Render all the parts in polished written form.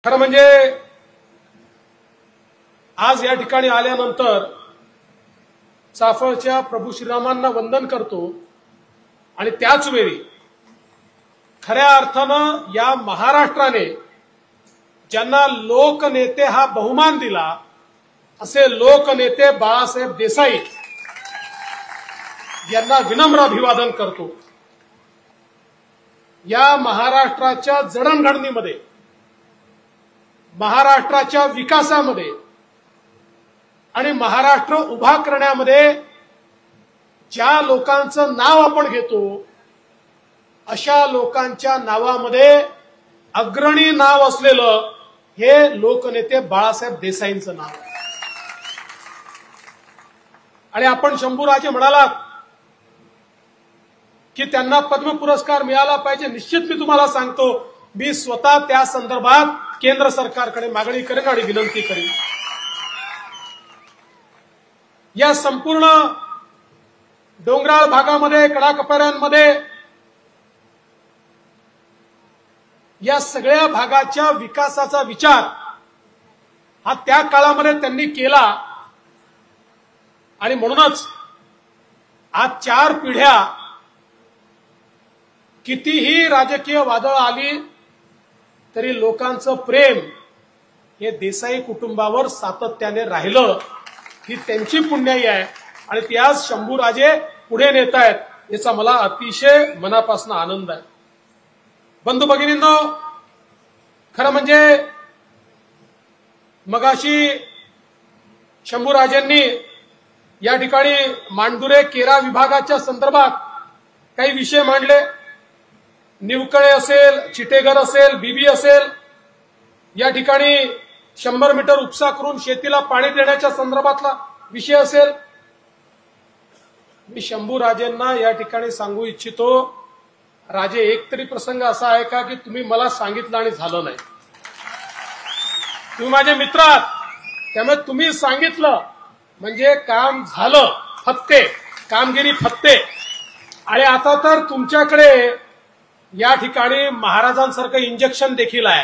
खरं म्हणजे आज या ठिकाणी आल्यानंतर चाफळच्या प्रभू श्रीरामांना वंदन करतो आणि त्याच वेळी खऱ्या अर्थानं या महाराष्ट्राने ज्यांना लोकनेते हा बहुमान दिला असे लोकनेते बाळासाहेब देसाई यांना विनम्र अभिवादन करतो। या महाराष्ट्राच्या जडणघडणीमध्ये, महाराष्ट्राच्या विकासामध्ये आणि महाराष्ट्र उभा करण्यामध्ये ज्या लोकांचं नाव आपण घेतो अशा लोकांच्या नावामध्ये अग्रणी नाव असलेलं हे लोकनेते बाळासाहेब देसाईंचं नाव आहे। आणि आपण शंभूराजे म्हणालात की त्यांना पद्म पुरस्कार मिळाला पाहिजे। निश्चित मी तुम्हाला सांगतो, मी स्वतः त्या संदर्भात केंद्र सरकारकडे मागणी करेन आणि विनंती करेन। या संपूर्ण डोंगराळ भागामध्ये, कडाकपाऱ्यांमध्ये या सगळ्या भागाच्या विकासाचा विचार हा त्या काळामध्ये त्यांनी केला आणि म्हणूनच आज 4 पिढ्या कितीही राजकीय वादळ आली तरी लोकांचं प्रेम हे देसाई कुटुंबावर सातत्याने राहिलं, ही त्यांची पुण्याई आहे आणि ती आज शंभूराजे पुढे नेत आहेत याचा मला अतिशय मनापासून आनंद आहे। बंधू भगिनींनो, खरं म्हणजे मगाशी शंभूराजेंनी या ठिकाणी मांडुरे केरा विभागाच्या संदर्भात काही विषय मांडले। निवकळे असेल, चिटेघर असेल, बीबी असेल, या ठिकाणी 100 मीटर उपसा करून शेतीला पाणी देण्याच्या संदर्भातला विषय असेल। मी शंभूराजेंना या ठिकाणी सांगू इच्छितो, राजे एक तरी प्रसंग असा आहे का की तुम्ही मला सांगितलं आणि झालं नाही? तुम्ही माझे मित्र आहात, त्यामुळे तुम्ही सांगितलं म्हणजे काम झालं, फत्ते, कामगिरी फत्ते। आणि आता तर तुमच्याकडे या ठिकाणी महाराजांसारखं इंजेक्शन देखील आहे,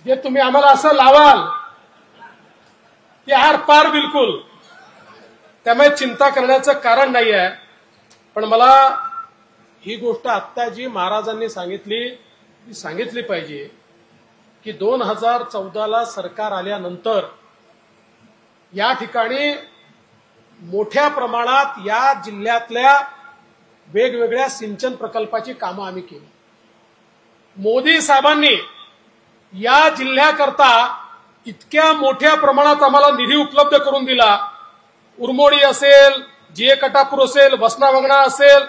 जे तुम्ही आम्हाला असं लावाल की आर पार बिलकुल, त्यामुळे चिंता करण्याचं कारण नाही आहे। पण मला ही गोष्ट आत्ता जी महाराजांनी सांगितली ती सांगितली पाहिजे की 2014ला सरकार आल्यानंतर या ठिकाणी मोठ्या प्रमाणात या जिल्ह्यातल्या वेगवेगळ्या सिंचन प्रकल्पाची कामं आम्ही केली। मोदी साहेबांनी या जिल्ह्याकरता इतक्या मोठ्या प्रमाणात आम्हाला निधी उपलब्ध करून दिला। उरमोडी असेल, जीए कटापूर असेल, वसना वंगणा असेल,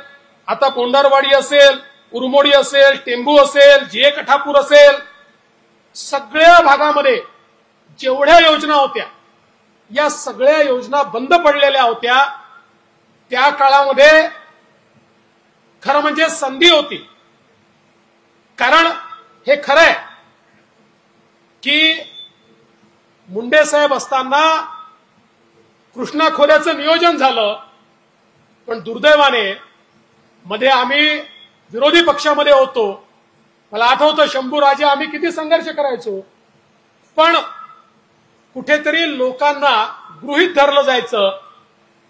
आता पोंढारवाडी असेल, उरमोडी असेल, टेंबू असेल, जीए कठापूर असेल, सगळ्या भागामध्ये जेवढ्या योजना होत्या या सगळ्या योजना बंद पडलेल्या होत्या। त्या काळामध्ये खरं म्हणजे संधी होती, कारण हे खरं आहे की मुंडे साहेब असताना कृष्णा खोऱ्याचं नियोजन झालं, पण दुर्दैवाने मध्ये आम्ही विरोधी पक्षामध्ये होतो। मला आठवतं शंभूराजे आम्ही किती संघर्ष करायचो, पण कुठेतरी लोकांना गृहीत धरलं जायचं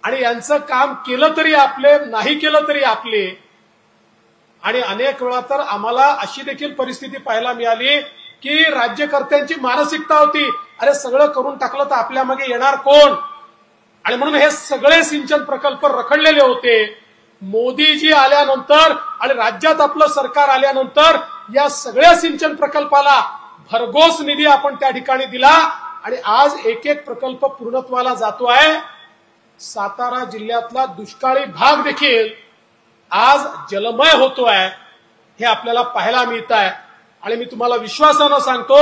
आणि यांचं काम केलं तरी आपले, नाही केलं तरी आपले। आणि अनेक वेळा तर आम्हाला अशी देखील परिस्थिती पाहायला मिळाली की राज्यकर्त्यांची मानसिकता होती, अरे सगळं करून टाकलं तर आपल्या मागे येणार कोण? आणि म्हणून हे सगळे सिंचन प्रकल्प रखडलेले होते। मोदीजी आल्यानंतर आणि राज्यात आपलं सरकार आल्यानंतर या सगळ्या सिंचन प्रकल्पाला भरघोस निधी आपण त्या ठिकाणी दिला आणि आज एक एक प्रकल्प पूर्णत्वाला जातो आहे। सातारा जिल्ह्यातला दुष्काळी भाग देखील आज जलमय होतोय, हे आपल्याला पाहायला मिळत आहे। आणि मी तुम्हाला विश्वासानं सांगतो,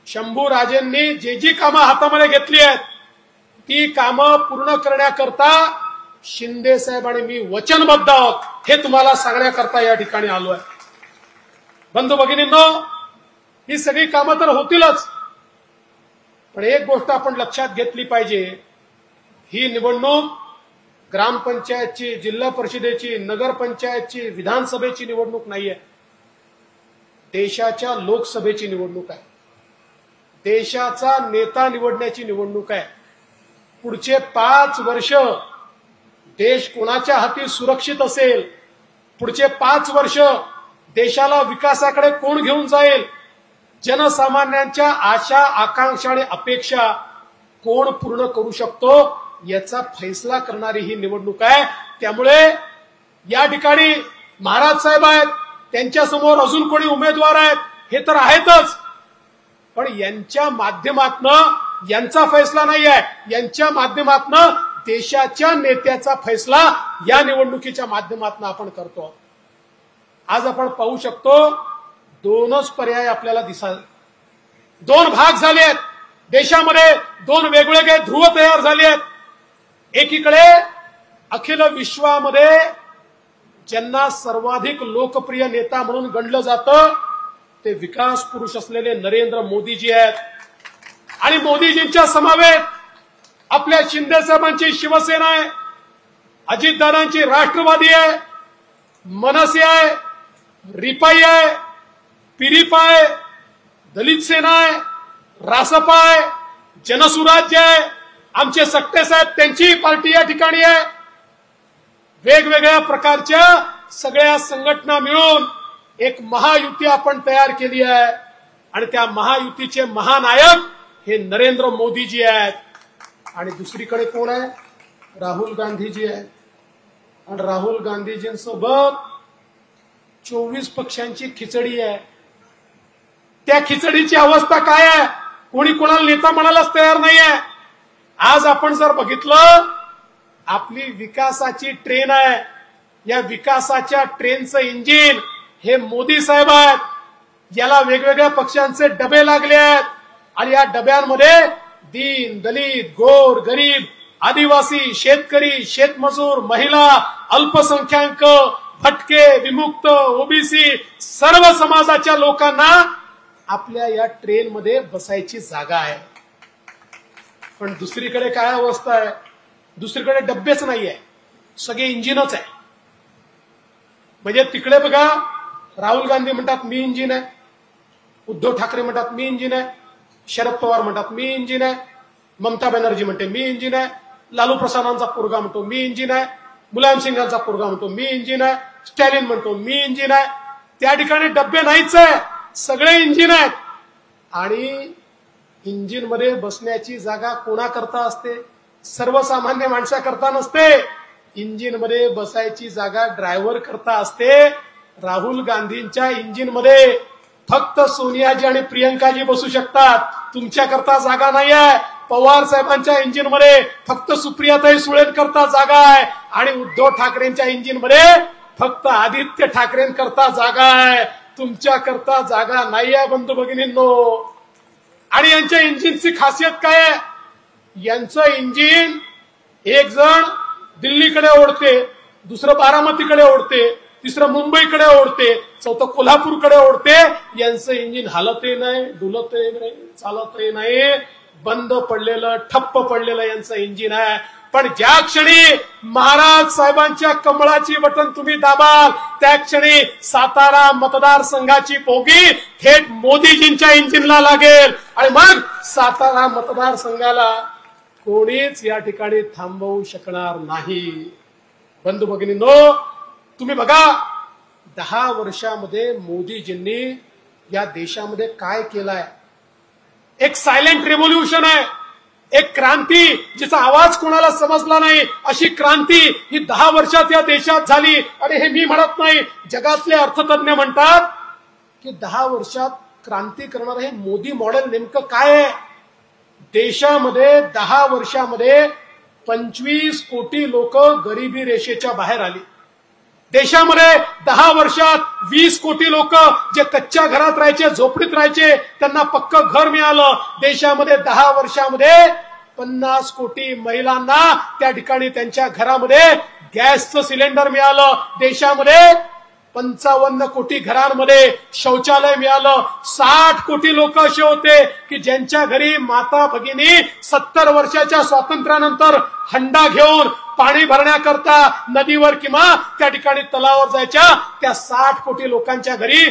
शंभूराजेंनी जी कामं हातामध्ये घेतली आहेत ती कामं पूर्ण करण्याकरता शिंदे साहेब आणि मी वचनबद्ध आहोत, हे तुम्हाला सांगण्याकरता या ठिकाणी आलो आहे। बंधू भगिनींनो, ही सगळी कामं तर होतीलच, पण एक गोष्ट आपण लक्षात घेतली पाहिजे, ही निवडणूक ग्रामपंचायतची, जिल्हा परिषदेची, नगरपंचायतची, विधानसभेची निवडणूक नाहीये। देशाच्या लोकसभेची निवडणूक आहे, देशाचा नेता निवडण्याची निवडणूक आहे. पुढचे 5 वर्ष देश कोणाच्या हाती सुरक्षित असेल, पुढचे 5 वर्ष देशाला विकासाकडे कोण घेऊन जाईल, जनसामान्यांच्या आशा आकांक्षा आणि अपेक्षा कोण पूर्ण करू शकतो याचा फैसला करणारी ही निवडणूक आहे. त्यामुळे या ठिकाणी महाराज साहेब आहेत, त्यांच्यासमोर अजून कोणी उमेदवार आहेत हे तर आहेतच, पण यांच्या माध्यमातनं यांचा फैसला नाही आहे, यांच्या माध्यमातनं देशाच्या नेत्याचा फैसला या निवडणुकीच्या माध्यमातून आपण करतो. आज आपण पाहू शकतो 2च पर्याय आपल्याला दिसतात, 2 भाग झाले आहेत देशामध्ये, 2 वेगवेगळे ध्रुव तयार झाले आहेत. एकीकडे अखिल विश्वामध्ये ज्यांना सर्वाधिक लोकप्रिय नेता म्हणून गणलं जातं ते विकास पुरुष असलेले नरेंद्र मोदीजी आहेत. आणि मोदीजींच्या समवेत आपल्या शिंदे साहेबांची शिवसेना आहे, अजितदादांची राष्ट्रवादी आहे, मनसे आहे, रिपाई आहे, पिरिपा आहे, दलित सेना आहे, रासपा आहे, जनसुराज्य आहे, आमचे सक्ते साहेब त्यांची पार्टी या ठिकाणी आहे. वेगवेगळ्या प्रकारच्या सगळ्या संघटना मिळून एक महायुती आपण तयार केली आहे आणि त्या महायुतीचे महानायक हे नरेंद्र मोदीजी आहेत. आणि दुसरीकडे कोण आहे? राहुल गांधीजी आहेत. आणि राहुल गांधीजींसोबत 24 पक्षांची खिचडी आहे. त्या खिचडीची अवस्था काय आहे? कोणी कोणाला नेता म्हणायलाच तयार नाही आहे. आज आपण जर बघितलं, आपली विकासाची ट्रेन आहे, या विकासाच्या ट्रेनचं इंजिन हे मोदी साहेब आहेत. याला वेगवेगळ्या पक्षांचे डबे लागले आहेत आणि या डब्यांमध्ये दीन, दलित, गोर, गरीब, आदिवासी, शेतकरी, शेतमजूर, महिला, अल्पसंख्याक, भटके, विमुक्त, ओबीसी सर्व समाजाच्या लोकांना आपल्या या ट्रेनमध्ये बसायची जागा आहे. पण दुसरीकडे काय अवस्था आहे? दुसरीकडे डब्बेच नाहीये, सगळे इंजिनच आहे. म्हणजे तिकडे बघा, राहुल गांधी म्हणतात मी इंजिन आहे, उद्धव ठाकरे म्हणतात मी इंजिन आहे, शरद पवार म्हणतात मी इंजिन आहे, ममता बॅनर्जी म्हणते मी इंजिन आहे, लालू प्रसादांचा पोरगा म्हणतो मी इंजिन आहे, मुलायम सिंगांचा पोरगा म्हणतो मी इंजिन आहे, स्टॅलिन म्हणतो मी इंजिन आहे. त्या ठिकाणी डब्बे नाहीच आहे, सगळे इंजिन आहेत. आणि इंजिन मध्ये बसण्याची जागा कोणाकरता असते? सर्वसामान्य माणसाकरता नसते. इंजिन मध्ये बसायची जागा ड्रायव्हर करता असते. राहुल गांधींच्या इंजिन मध्ये फक्त सोनियाजी आणि प्रियंकाजी बसू शकतात, तुमच्याकरता जागा नाही आहे. पवार साहेबांच्या इंजिन मध्ये फक्त सुप्रियाताई सुळेंकरता जागा आहे आणि उद्धव ठाकरेंच्या इंजिन मध्ये फक्त आदित्य ठाकरेंकरता जागा आहे, तुमच्याकरता जागा नाही आहे बंधू भगिनींनो. आणि यांच्या इंजिनची खासियत काय आहे? यांचं इंजिन एक जण दिल्लीकडे ओढते, दुसरं बारामतीकडे ओढते, तिसरं मुंबईकडे ओढते, चौथं कोल्हापूरकडे ओढते. यांचं इंजिन हलतही नाही, डुलतही नाही, चालतही नाही, बंद पडलेलं, ठप्प पडलेलं यांचं इंजिन आहे. पण ज्या क्षणी महाराज साहेबांच्या कमळाची बटन तुम्ही दाबाल त्या क्षणी सातारा मतदारसंघाची बोगी थेट मोदीजींच्या इंजिनला लागेल आणि मग सातारा मतदारसंघाला कोणीच या ठिकाणी थांबवू शकणार नाही. बंधू भगिनींनो, तुम्ही बघा 10 वर्षामध्ये मोदीजींनी या देशामध्ये काय केलंय. एक सायलेंट रेव्होल्युशन आहे, एक क्रांती जिचा आवाज कोणाला समजला नाही अशी क्रांती ही 10 वर्षात या देशात झाली. आणि हे मी म्हणत नाही, जगातले अर्थतज्ञ म्हणतात की 10 वर्षात क्रांती करणारं हे मोदी मॉडेल नेमकं काय आहे. देशामध्ये 10 वर्षामध्ये 25 कोटी लोक गरिबी रेषेच्या बाहेर आली. देशामध्ये 10 वर्षात 20 कोटी लोक जे कच्च्या घरात राहायचे, झोपडीत राहायचे, त्यांना पक्क घर मिळालं. देशामध्ये 10 वर्षामध्ये 50 कोटी महिलांना त्या ठिकाणी त्यांच्या घरामध्ये गॅसचं सिलेंडर मिळालं. देशामध्ये 55 कोटी घरांमध्ये शौचालय मिळालं. 60 कोटी लोक असे होते की ज्यांच्या घरी माता भगिनी 70 वर्षाच्या स्वातंत्र्यानंतर हंडा घेऊन पाणी भरण्याकरता नदीवर किंवा त्या ठिकाणी तलावावर जायच्या. त्या 60 कोटी लोकांच्या घरी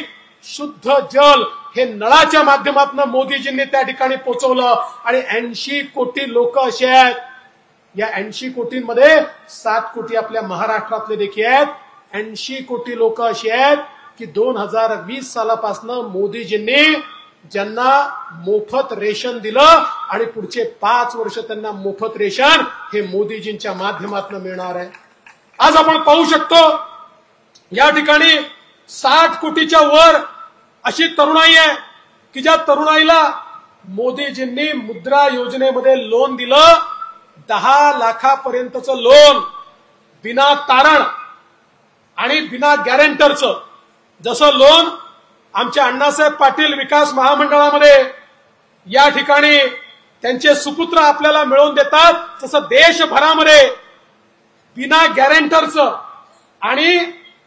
शुद्ध जल हे नळाच्या माध्यमातून मोदीजींनी त्या ठिकाणी पोहोचवलं आणि 80 कोटी लोक असे आहेत. या 80 कोटींमध्ये 7 कोटी आपल्या महाराष्ट्रातले देखील आहेत. 80 कोटी लोक अशी आहेत की 2020 सालापासून मोदीजींनी ज्यांना मोफत रेशन दिलं आणि पुढचे 5 वर्ष त्यांना मोफत रेशन हे मोदीजींच्या माध्यमातून मिळणार आहे. आज आपण पाहू शकतो या ठिकाणी 60 कोटीच्या वर अशी तरुणाई आहे की ज्या तरुणाईला मोदीजींनी मुद्रा योजनेमध्ये लोन दिलं. 10 लाखापर्यंतचं लोन बिना तारण आणि बिना गॅरेंटरचं. जसं लोन आमच्या अण्णासाहेब पाटील विकास महामंडळामध्ये या ठिकाणी त्यांचे सुपुत्र आपल्याला मिळवून देतात, तसं देशभरामध्ये बिना गॅरेंटरचं आणि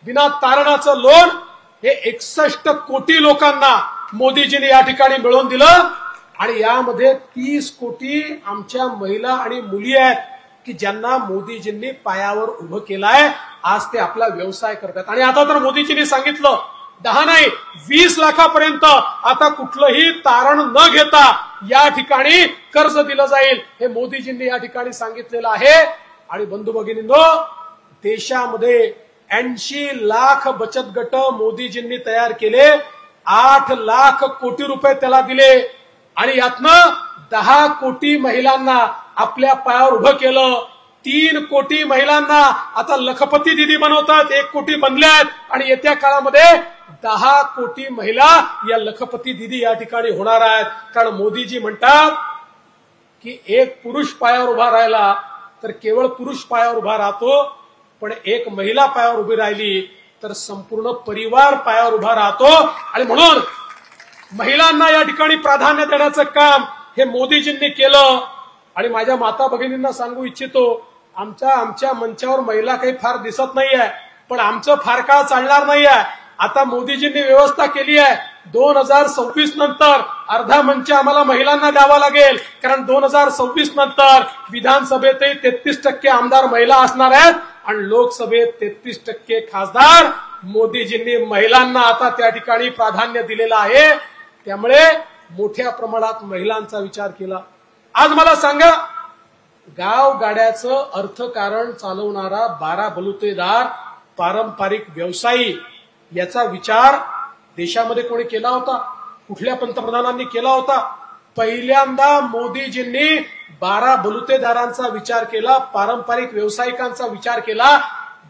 बिना तारणाचं लोन हे 61 कोटी लोकांना मोदीजींनी या ठिकाणी मिळवून दिलं. आणि यामध्ये 30 कोटी आमच्या महिला आणि मुली आहेत की ज्यांना मोदीजींनी पायावर उभं केलंय. आज ते आपला व्यवसाय करतात. आणि आता तर मोदीजींनी सांगितलं 10 नाही 20 लाखापर्यंत आता कुठलंही तारण न घेता या ठिकाणी कर्ज दिलं जाईल, हे मोदीजींनी या ठिकाणी सांगितलेलं आहे. आणि बंधू भगिनींनो, देशामध्ये 80 लाख बचत गट मोदीजींनी तयार केले. 8 लाख कोटी रुपये त्याला दिले आणि यातनं 10 कोटी महिलांना आपल्या पायावर उभं केलं. 3 कोटी महिलांना आता लखपती दिदी बनवतात. 1 कोटी बनल्यात आणि येत्या काळामध्ये 10 कोटी महिला या लखपती दिदी या ठिकाणी होणार आहेत. कारण मोदीजी म्हणतात की एक पुरुष पायावर उभा राहिला तर केवळ पुरुष पायावर उभा राहतो, पण एक महिला पायावर उभी राहिली तर संपूर्ण परिवार पायावर उभा राहतो. आणि म्हणून महिलांना या ठिकाणी प्राधान्य देण्याचं काम हे मोदीजींनी केलं. आणि माझ्या माता भगिनींना सांगू इच्छितो, आमच्या मंचावर महिला काही फार दिसत नाहीये, पण आमचं फार काळ चालणार नाहीये. आता मोदीजींनी व्यवस्था केली आहे. 2026 नंतर अर्धा मंच आम्हाला महिलांना द्यावा लागेल, कारण 2026 नंतर विधानसभेतही 33% आमदार महिला असणार आहेत आणि लोकसभेत 33% खासदार. मोदीजींनी महिलांना आता त्या ठिकाणी प्राधान्य दिलेलं आहे. त्यामुळे मोठ्या प्रमाणात महिलांचा विचार केला. आज मला सांगा, गाव गाड्याचं अर्थकारण चालवणारा 12 बलुतेदार पारंपरिक व्यवसायी याचा विचार देशामध्ये कोणी केला होता? कुठल्या पंतप्रधानांनी केला होता? पहिल्यांदा मोदीजींनी 12 बलुतेदारांचा विचार केला, पारंपरिक व्यावसायिकांचा विचार केला.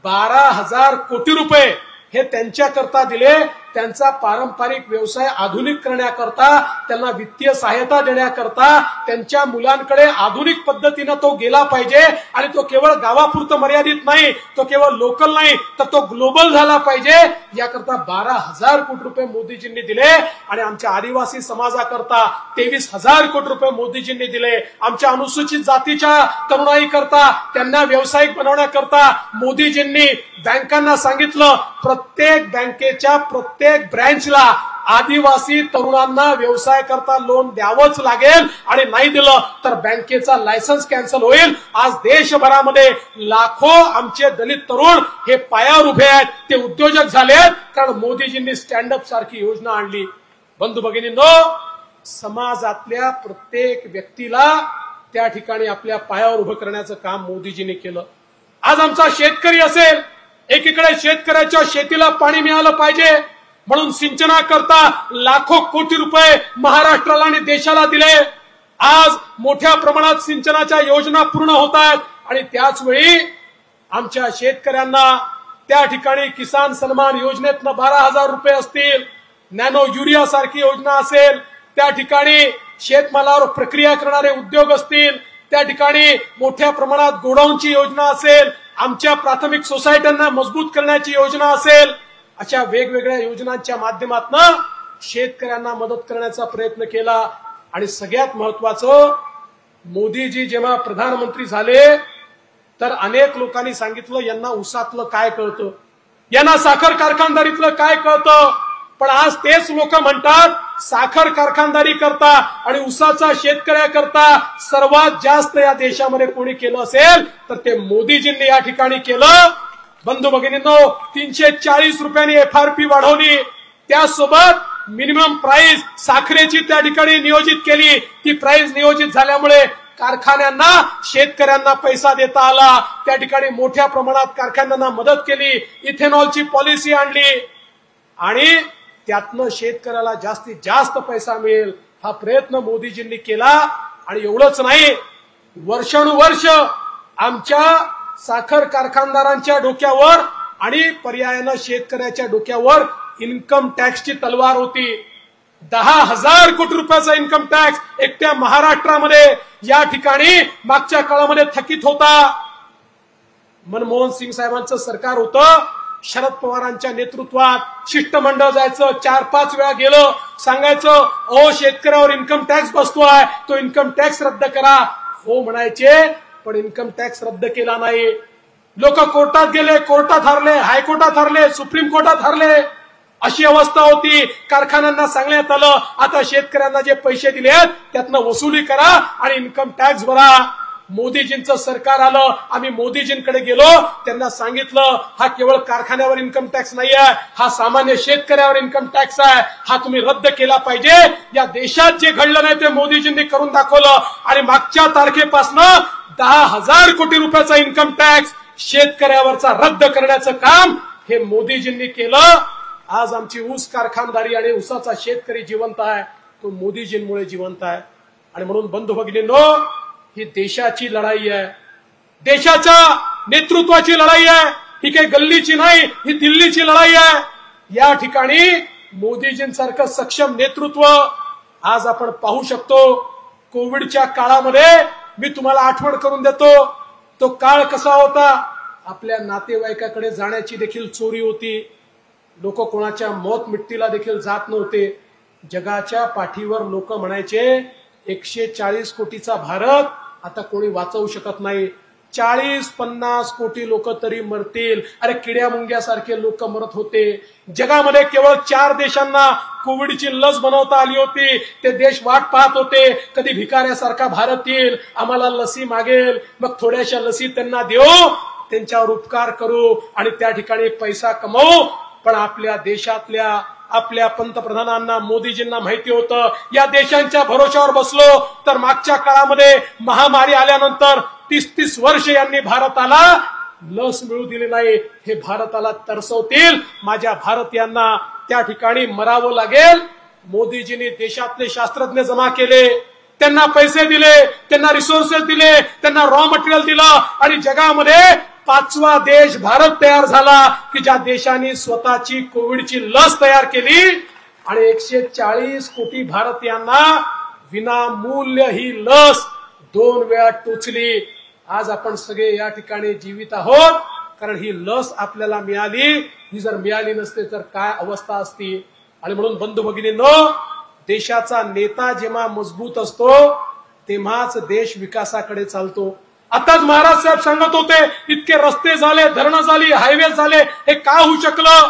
12,000 कोटी रुपये हे त्यांच्याकरता दिले. त्यांचा पारंपरिक व्यवसाय आधुनिक करण्याकरता, त्यांना वित्तीय सहायता देण्याकरता, त्यांच्या मुलांकडे आधुनिक पद्धतीनं तो गेला पाहिजे. आणि तो केवळ गावापुरतं मर्यादित नाही, तो केवळ लोकल नाही, तर तो ग्लोबल झाला पाहिजे. याकरता 12,000 कोटी रुपये मोदीजींनी दिले. आणि आमच्या आदिवासी समाजाकरता 23,000 कोटी रुपये मोदीजींनी दिले. आमच्या अनुसूचित जातीच्या तरुणाईकरता, त्यांना व्यावसायिक बनवण्याकरता मोदीजींनी बँकांना सांगितलं, प्रत्येक बँकेच्या प्रत्येक ब्रँचला आदिवासी तरुणांना व्यवसाय करता लोन द्यावंच लागेल आणि नाही दिलं तर बँकेचा लायसन्स कॅन्सल होईल. आज देशभरामध्ये लाखो आमचे दलित तरुण हे पायावर उभे आहेत, ते उद्योजक झालेत, कारण मोदीजींनी स्टँडअप सारखी योजना आणली. बंधू भगिनींनो, समाजातल्या प्रत्येक व्यक्तीला त्या ठिकाणी आपल्या पायावर उभं करण्याचं काम मोदीजींनी केलं. आज आमचा शेतकरी असेल, एकीकडे शेतकऱ्याच्या शेतीला पाणी मिळालं पाहिजे म्हणून सिंचनाकरता लाखो कोटी रुपये महाराष्ट्राला आणि देशाला दिले. आज मोठ्या प्रमाणात सिंचनाच्या योजना पूर्ण होत आहेत आणि त्याच वेळी आमच्या शेतकऱ्यांना त्या ठिकाणी किसान सन्मान योजनेतनं 12,000 रुपये असतील, नॅनो युरिया सारखी योजना असेल, त्या ठिकाणी शेतमालावर प्रक्रिया करणारे उद्योग असतील, त्या ठिकाणी मोठ्या प्रमाणात गोडाऊनची योजना असेल, आमच्या प्राथमिक सोसायट्यांना मजबूत करण्याची योजना असेल, अशा वेगवेगळ्या योजनांच्या माध्यमातून शेतकऱ्यांना मदत करण्याचा प्रयत्न केला. आणि सगळ्यात महत्वाचं, मोदीजी जेव्हा प्रधानमंत्री झाले तर अनेक लोकांनी सांगितलं यांना ऊसातलं काय कळतं, यांना साखर कारखानदारीतलं काय कळतं. पण आज तेच लोक म्हणतात साखर कारखानदारी करता आणि ऊसाचा शेतकऱ्याकरता सर्वात जास्त या देशामध्ये कोणी केलं असेल तर ते मोदीजींनी या ठिकाणी केलं. बंधू भगिनींनो, 340 रुपयांनी FRP वाढवली, त्यासोबत मिनिमम प्राइस साखरेची त्या ठिकाणी नियोजित केली. ती प्राइस नियोजित झाल्यामुळे कारखान्यांना शेतकऱ्यांना पैसा देता आला. त्या ठिकाणी मोठ्या प्रमाणात कारखान्यांना मदत केली. इथेनॉलची पॉलिसी आणली आणि त्यातनं शेतकऱ्याला जास्तीत जास्त पैसा मिळेल हा प्रयत्न मोदीजींनी केला. आणि एवढंच नाही, वर्षानुवर्ष आमच्या साखर कारखानदारांच्या डोक्यावर आणि पर्यायानं शेतकऱ्याच्या डोक्यावर इन्कम टॅक्सची तलवार होती. 10,000 कोटी रुपयाचा इन्कम टॅक्स एकट्या महाराष्ट्रामध्ये या ठिकाणी मागच्या काळामध्ये थकीत होता. मनमोहन सिंग साहेबांचं सरकार होतं. शरद पवारांच्या नेतृत्वात शिष्टमंडळ जायचं, 4-5 वेळा गेलं, सांगायचं अहो शेतकऱ्यावर इन्कम टॅक्स बसतोय, तो इन्कम टॅक्स रद्द करा. हो म्हणायचे, पण इन्कम टॅक्स रद्द केला नाही. लोक कोर्टात गेले, कोर्टात हरले, हायकोर्टात हरले, सुप्रीम कोर्टात हरले. अशी अवस्था होती. कारखान्यांना सांगण्यात आलं आता शेतकऱ्यांना जे पैसे दिलेत त्यातनं वसुली करा आणि इन्कम टॅक्स भरा. मोदीजींचं सरकार आलं, आम्ही मोदीजींकडे गेलो, त्यांना सांगितलं हा केवळ कारखान्यावर इन्कम टॅक्स नाही आहे, हा सामान्य शेतकऱ्यावर इन्कम टॅक्स आहे, हा तुम्ही रद्द केला पाहिजे. या देशात जे घडलं नाही ते मोदीजींनी करून दाखवलं आणि मागच्या तारखेपासनं 10,000 कोटी रुपयाचा इन्कम टॅक्स शेतकऱ्यावरचा रद्द करण्याचं काम हे मोदीजींनी केलं. आज आमची ऊस कारखानदारी आणि ऊसाचा शेतकरी जिवंत आहे, तो मोदीजींमुळे जिवंत आहे. आणि म्हणून बंधू भगिनींनो, ही देशाची लढाई आहे, देशाच्या नेतृत्वाची लढाई आहे. ही काही गल्लीची नाही, ही दिल्लीची लढाई आहे. या ठिकाणी मोदीजींसारखं सक्षम नेतृत्व आज आपण पाहू शकतो. कोविडच्या काळामध्ये मी तुम्हाला आठवण करून देतो, तो काळ कसा होता. आपल्या नातेवाईकाकडे जाण्याची देखील चोरी होती. लोक कोणाच्या मौत मिट्टीला देखील जात नव्हते. जगाच्या पाठीवर लोक म्हणायचे 140 कोटीचा भारत आता कोणी वाचवू शकत नाही. 40-50 कोटी लोक तरी मरतील. अरे किड्या मुंग्यासारखे लोक मरत होते. जगामध्ये केवळ 4 देशांना कोविडची लस बनवता आली होती. ते देश वाट पाहत होते कधी भिकाऱ्यासारखा भारत येईल, आम्हाला लसी मागेल, मग थोड्याशा लसी त्यांना देऊ, त्यांच्यावर उपकार करू आणि त्या ठिकाणी पैसा कमवू. पण आपल्या देशातल्या आपल्या पंतप्रधानांना मोदीजींना माहिती होतं या देशांच्या भरोशावर बसलो तर मागच्या काळामध्ये महामारी आल्यानंतर 30-30 वर्ष यांनी भारताला लस मिळू दिली नाही. हे भारताला तरसवतील. माझ्या भारतीयांना त्या ठिकाणी मरावं लागेल. मोदीजींनी देशातले शास्त्रज्ञ जमा केले, त्यांना पैसे दिले, त्यांना रिसोर्सेस दिले, त्यांना रॉ मटेरियल दिलं आणि जगामध्ये 5वा देश भारत तयार झाला की ज्या देशाने स्वतःची कोविडची लस तयार केली आणि 140 कोटी भारतीयांना विनामूल्य ही लस 2 वेळा टोचली. आज आपण सगळे या ठिकाणी जीवित आहोत कारण ही लस आपल्याला मिळाली. ही जर मिळाली नसते तर काय अवस्था असती. आणि म्हणून बंधू भगिनींनो, देशाचा नेता जेव्हा मजबूत असतो तेव्हाच देश विकासाकडे चालतो. आताच महाराज साहेब सांगत होते इतके रस्ते झाले, धरणं झाली, हायवे झाले, हे का होऊ शकलं.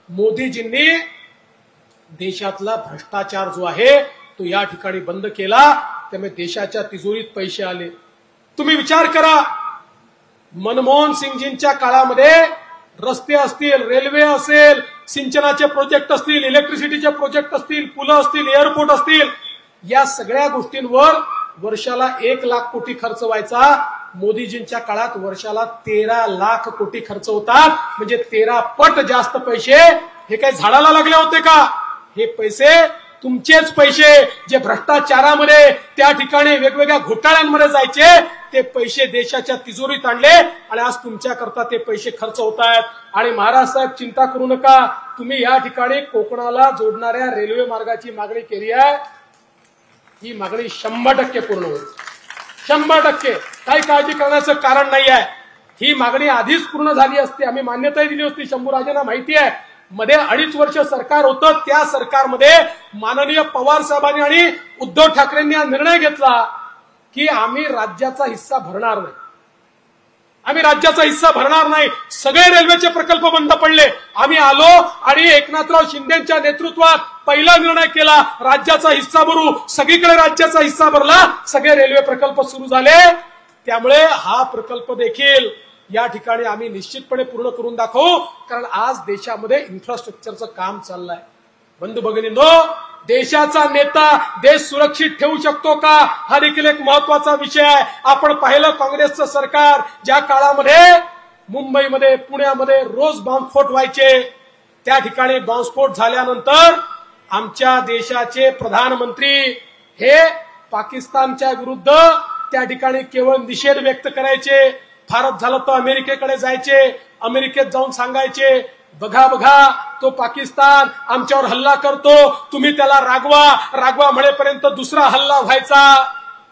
मोदीजींनी देशातला भ्रष्टाचार जो आहे तो या ठिकाणी बंद केला. त्यामुळे देशाच्या तिजोरीत पैसे आले. तुम्ही विचार करा, मनमोहन सिंगजींच्या काळामध्ये रस्ते असतील, रेल्वे असेल, सिंचनाचे प्रोजेक्ट असतील, इलेक्ट्रिसिटीचे प्रोजेक्ट असतील, पुलं असतील, एअरपोर्ट असतील, या सगळ्या गोष्टींवर वर्षाला 1 लाख कोटी खर्च व्हायचा. मोदीजींच्या काळात वर्षाला 13 लाख कोटी खर्च होतात. म्हणजे 13 पट जास्त पैसे. हे काही झाडाला लागले होते का. हे पैसे तुमचेच पैसे जे भ्रष्टाचारामध्ये त्या ठिकाणी वेगवेगळ्या घोटाळ्यांमध्ये जायचे ते पैसे देशाच्या तिजोरीत आणले आणि आज तुमच्याकरता ते पैसे खर्च होत आहेत. आणि महाराज साहेब चिंता करू नका, तुम्ही या ठिकाणी कोकणाला जोडणाऱ्या रेल्वे मार्गाची मागणी केली आहे. ही मागणी 100% पूर्ण होईल. 100%. काही काळजी करण्याचं कारण नाही आहे. ही मागणी आधीच पूर्ण झाली असती, आम्ही मान्यताही दिली होती. शंभूराजेंना माहिती आहे मध्ये 2.5 वर्ष सरकार होतं, त्या सरकारमध्ये माननीय पवार साहेबांनी आणि उद्धव ठाकरेंनी हा निर्णय घेतला की आम्ही राज्याचा हिस्सा भरणार नाही. आम्ही राज्याचा हिस्सा भरणार नाही. सगळे रेल्वेचे प्रकल्प बंद पडले. आम्ही आलो आणि एकनाथराव शिंदेच्या नेतृत्वात पहिला निर्णय केला राज्याचा हिस्सा भरू. सगळीकडे राज्याचा हिस्सा भरला, सगळे रेल्वे प्रकल्प सुरू झाले. त्यामुळे हा प्रकल्प देखील या ठिकाणी आम्ही निश्चितपणे पूर्ण करून दाखवू. कारण आज देशामध्ये इन्फ्रास्ट्रक्चरचं काम चाललंय. बंधू भगिनींनो, देशाचा नेता देश सुरक्षित ठेवू शकतो का, हा देखील एक महत्वाचा विषय आहे. आपण पाहिलं काँग्रेसचं सरकार ज्या काळामध्ये मुंबईमध्ये पुण्यामध्ये रोज बॉम्बस्फोट व्हायचे, त्या ठिकाणी बॉम्बस्फोट झाल्यानंतर आमच्या देशाचे प्रधानमंत्री हे पाकिस्तानच्या विरुद्ध त्या ठिकाणी केवळ निषेध व्यक्त करायचे. फारच झालं तर अमेरिकेकडे जायचे, अमेरिकेत जाऊन सांगायचे बघा बघा तो पाकिस्तान आमच्यावर हल्ला करतो, तुम्ही त्याला रागवा. रागवा म्हणेपर्यंत दुसरा हल्ला व्हायचा.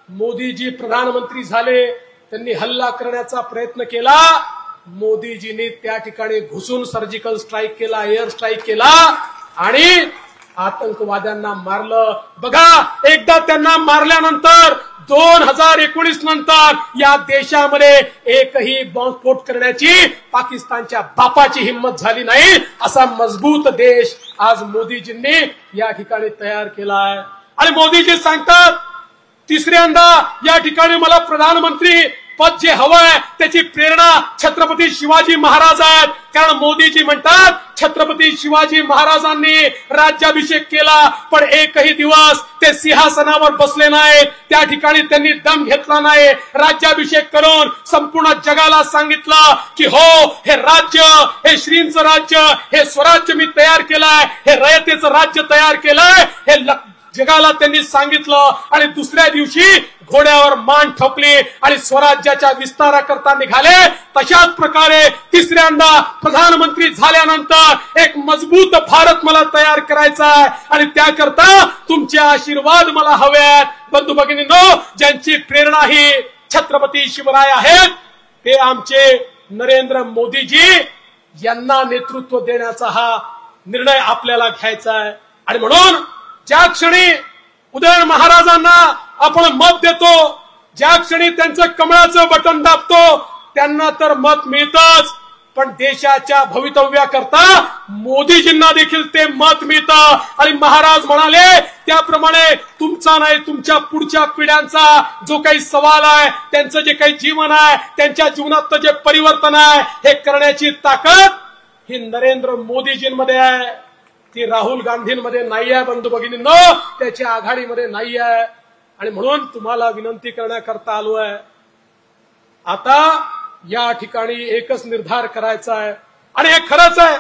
मोदीजी प्रधानमंत्री झाले, त्यांनी हल्ला करण्याचा प्रयत्न केला. मोदीजींनी त्या ठिकाणी घुसून सर्जिकल स्ट्राईक केला, एअर स्ट्राईक केला आणि आतंकवाद्यांना मारलं. बघा, एकदा त्यांना मारल्यानंतर 2019 नंतर या देशामध्ये एकही बॉम्बस्फोट करण्याची पाकिस्तानच्या बापाची हिंमत झाली नाही. असा मजबूत देश आज मोदीजींनी या ठिकाणी तयार केला आहे. आणि मोदीजी सांगतात तिसऱ्यांदा या ठिकाणी मला प्रधानमंत्री पद जे हवंय त्याची प्रेरणा छत्रपती शिवाजी महाराज आहेत. कारण मोदीजी म्हणतात छत्रपती शिवाजी महाराजांनी राज्याभिषेक केला, पण एकही दिवस ते सिंहासनावर बसले नाहीत. त्या ठिकाणी त्यांनी दम घेतला नाही. राज्याभिषेक करून संपूर्ण जगाला सांगितलं की हो, हे राज्य, हे श्रींचं राज्य, हे स्वराज्य मी तयार केलंय, हे रयतेचं राज्य तयार केलंय, हे जगाला त्यांनी सांगितलं. आणि दुसऱ्या दिवशी घोड्यावर मान ठोकली आणि स्वराज्याच्या विस्ताराकरता निघाले. तशाच प्रकारे तिसऱ्यांदा प्रधानमंत्री झाल्यानंतर एक मजबूत भारत मला तयार करायचा आहे आणि त्याकरता तुमचे आशीर्वाद मला हवे आहेत. बंधू भगिनींनो, ज्यांची प्रेरणा ही छत्रपती शिवराय आहेत ते आमचे नरेंद्र मोदीजी यांना नेतृत्व देण्याचा हा निर्णय आपल्याला घ्यायचा आहे. आणि म्हणून ज्या क्षणी उदयन महाराजांना आपण मत देतो, ज्या क्षणी त्यांचं कमळाचं बटन दाबतो, त्यांना तर मत मिळतच, पण देशाच्या भवितव्याकरता मोदीजींना देखील ते मत मिळतं. आणि महाराज म्हणाले त्याप्रमाणे तुमचा नाही, तुमच्या पुढच्या पिढ्यांचा जो काही सवाल आहे, त्यांचं जे काही जीवन आहे, त्यांच्या जीवनात जे परिवर्तन आहे, हे करण्याची ताकद ही नरेंद्र मोदीजींमध्ये आहे. ती राहुल गांधींमध्ये नाही आहे. बंधू भगिनींनो, त्याच्या आघाडीमध्ये नाही आहे. आणि म्हणून तुम्हाला विनंती करण्याकरता आलो आहे. आता या ठिकाणी एकच निर्धार करायचा आहे आणि हे खरंच आहे